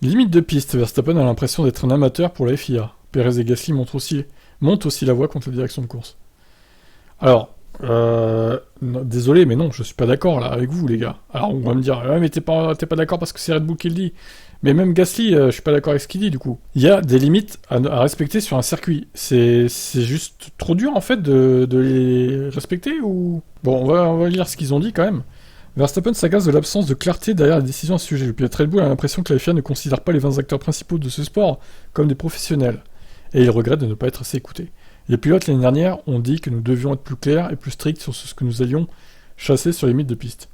Limite de piste, Verstappen a l'impression d'être un amateur pour la FIA. Perez et Gasly montent aussi la voie contre la direction de course. Alors, désolé, mais non, je suis pas d'accord là avec vous, les gars. Alors, on va me dire, ouais, mais t'es pas d'accord parce que c'est Red Bull qui le dit. Mais même Gasly, je suis pas d'accord avec ce qu'il dit, du coup. Il y a des limites à respecter sur un circuit. C'est juste trop dur, en fait, de les respecter ou... Bon, on va lire ce qu'ils ont dit, quand même. Verstappen s'agace de l'absence de clarté derrière la décision à ce sujet. Le pilote Red Bull a l'impression que la FIA ne considère pas les 20 acteurs principaux de ce sport comme des professionnels. Et il regrette de ne pas être assez écouté. Les pilotes l'année dernière ont dit que nous devions être plus clairs et plus stricts sur ce que nous allions chasser sur les limites de piste.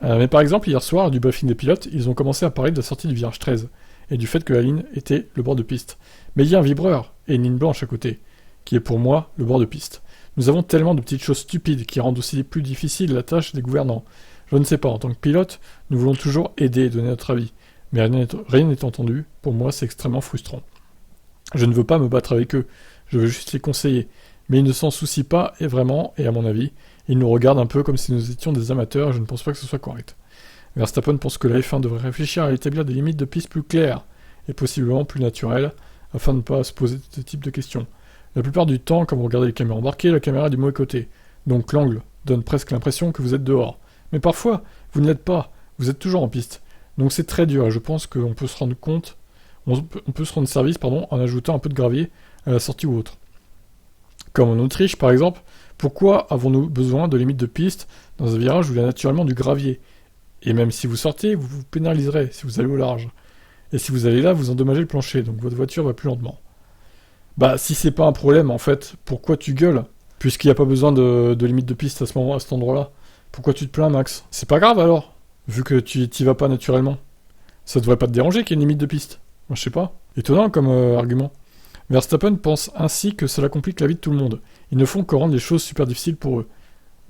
Mais par exemple, hier soir, du briefing des pilotes, ils ont commencé à parler de la sortie du virage 13 et du fait que la ligne était le bord de piste. Mais il y a un vibreur et une ligne blanche à côté, qui est pour moi le bord de piste. Nous avons tellement de petites choses stupides qui rendent aussi plus difficile la tâche des gouvernants. Je ne sais pas, en tant que pilote, nous voulons toujours aider et donner notre avis. Mais rien n'est entendu, pour moi c'est extrêmement frustrant. Je ne veux pas me battre avec eux, je veux juste les conseiller. Mais ils ne s'en soucient pas, et vraiment, et à mon avis, ils nous regardent un peu comme si nous étions des amateurs, et je ne pense pas que ce soit correct. Verstappen pense que la F1 devrait réfléchir à établir des limites de piste plus claires, et possiblement plus naturelles, afin de ne pas se poser ce type de questions. La plupart du temps, quand vous regardez les caméras embarquées, la caméra est du mauvais côté, donc l'angle donne presque l'impression que vous êtes dehors. Mais parfois, vous ne l'êtes pas, vous êtes toujours en piste. Donc c'est très dur, et je pense qu'on peut se rendre compte, on peut se rendre service en ajoutant un peu de gravier à la sortie ou autre. Comme en Autriche, par exemple, pourquoi avons-nous besoin de limites de piste dans un virage où il y a naturellement du gravier? Et même si vous sortez, vous vous pénaliserez si vous allez au large. Et si vous allez là, vous endommagez le plancher, donc votre voiture va plus lentement. Bah, si c'est pas un problème, en fait, pourquoi tu gueules? Puisqu'il n'y a pas besoin de limite de piste à cet endroit-là. Pourquoi tu te plains, Max? C'est pas grave alors, vu que tu t'y vas pas naturellement. Ça devrait pas te déranger qu'il y ait une limite de piste. Moi, je sais pas. Étonnant comme argument. Verstappen pense ainsi que cela complique la vie de tout le monde. Ils ne font que rendre les choses super difficiles pour eux.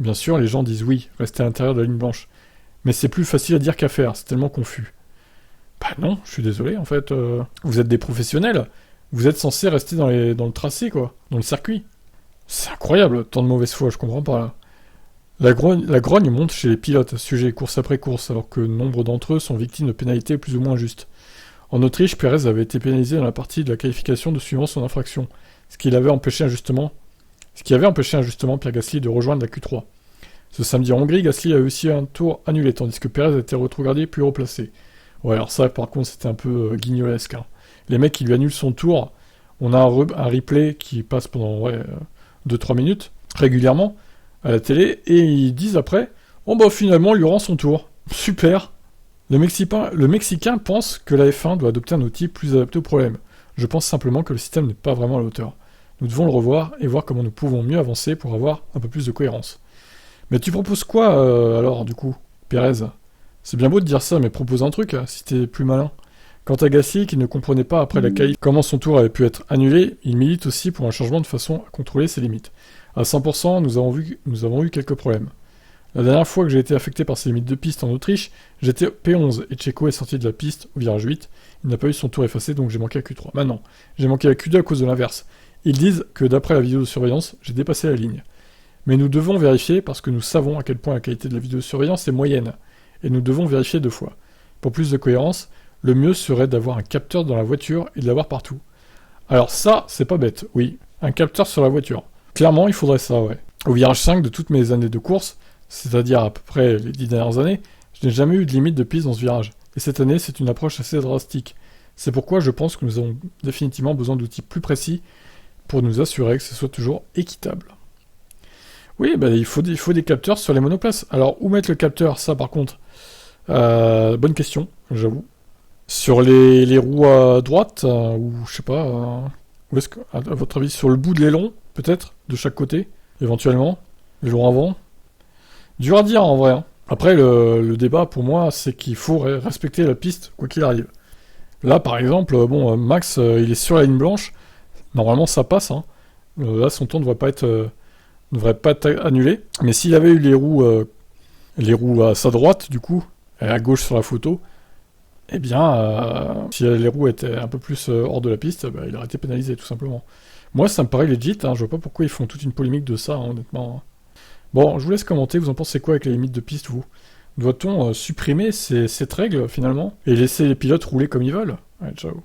Bien sûr, les gens disent oui, restez à l'intérieur de la ligne blanche. Mais c'est plus facile à dire qu'à faire, c'est tellement confus. Bah non, je suis désolé, en fait. Vous êtes des professionnels. Vous êtes censés rester dans le tracé, quoi. Dans le circuit. C'est incroyable, tant de mauvaise foi, je comprends pas, là. La grogne monte chez les pilotes, sujet course après course, alors que nombre d'entre eux sont victimes de pénalités plus ou moins justes. En Autriche, Perez avait été pénalisé dans la partie de la qualification de suivant son infraction, ce qui avait empêché injustement Pierre Gasly de rejoindre la Q3. Ce samedi en Hongrie, Gasly a aussi un tour annulé, tandis que Perez a été rétrogradé puis replacé. Ouais, alors ça, par contre, c'était un peu guignolesque. Hein. Les mecs qui lui annulent son tour, on a un replay qui passe pendant 2-3 minutes, régulièrement, à la télé, et ils disent après, oh bah finalement, on lui rend son tour. Super. Le Mexicain pense que la F1 doit adopter un outil plus adapté au problème. Je pense simplement que le système n'est pas vraiment à la hauteur. Nous devons le revoir et voir comment nous pouvons mieux avancer pour avoir un peu plus de cohérence. Mais tu proposes quoi, alors, du coup, Pérez? C'est bien beau de dire ça, mais propose un truc, si t'es plus malin. Quant à Gasly, qui ne comprenait pas après la qualif comment son tour avait pu être annulé, il milite aussi pour un changement de façon à contrôler ses limites. À 100%, nous avons eu quelques problèmes. La dernière fois que j'ai été affecté par ces limites de piste en Autriche, j'étais P11 et Checo est sorti de la piste au virage 8. Il n'a pas eu son tour effacé, donc j'ai manqué à Q3. Maintenant, j'ai manqué à Q2 à cause de l'inverse. Ils disent que d'après la vidéosurveillance, j'ai dépassé la ligne. Mais nous devons vérifier parce que nous savons à quel point la qualité de la vidéosurveillance est moyenne. Et nous devons vérifier 2 fois. Pour plus de cohérence, le mieux serait d'avoir un capteur dans la voiture et de l'avoir partout. Alors ça, c'est pas bête, oui. Un capteur sur la voiture. Clairement, il faudrait ça, ouais. Au virage 5 de toutes mes années de course, c'est-à-dire à peu près les 10 dernières années, je n'ai jamais eu de limite de piste dans ce virage. Et cette année, c'est une approche assez drastique. C'est pourquoi je pense que nous avons définitivement besoin d'outils plus précis pour nous assurer que ce soit toujours équitable. Oui, bah, il faut des capteurs sur les monoplaces. Alors, où mettre le capteur? Ça, par contre, bonne question, j'avoue. Sur les roues à droite, ou je sais pas, où est-ce que, à votre avis, sur le bout de l'aileron, peut-être, de chaque côté, éventuellement, l'aileron avant. Dur à dire, en vrai. Hein. Après, le débat, pour moi, c'est qu'il faut respecter la piste, quoi qu'il arrive. Là, par exemple, Max, il est sur la ligne blanche, normalement, ça passe, hein. Là, son tour ne devrait pas être annulé. Mais s'il avait eu les roues à sa droite, du coup, et à gauche sur la photo, eh bien, si les roues étaient un peu plus hors de la piste, bah, il aurait été pénalisé, tout simplement. Moi, ça me paraît legit, hein, je vois pas pourquoi ils font toute une polémique de ça, hein, honnêtement. Bon, je vous laisse commenter, vous en pensez quoi avec les limites de piste, vous? Doit-on supprimer cette règle, finalement, et laisser les pilotes rouler comme ils veulent? Ouais, ciao.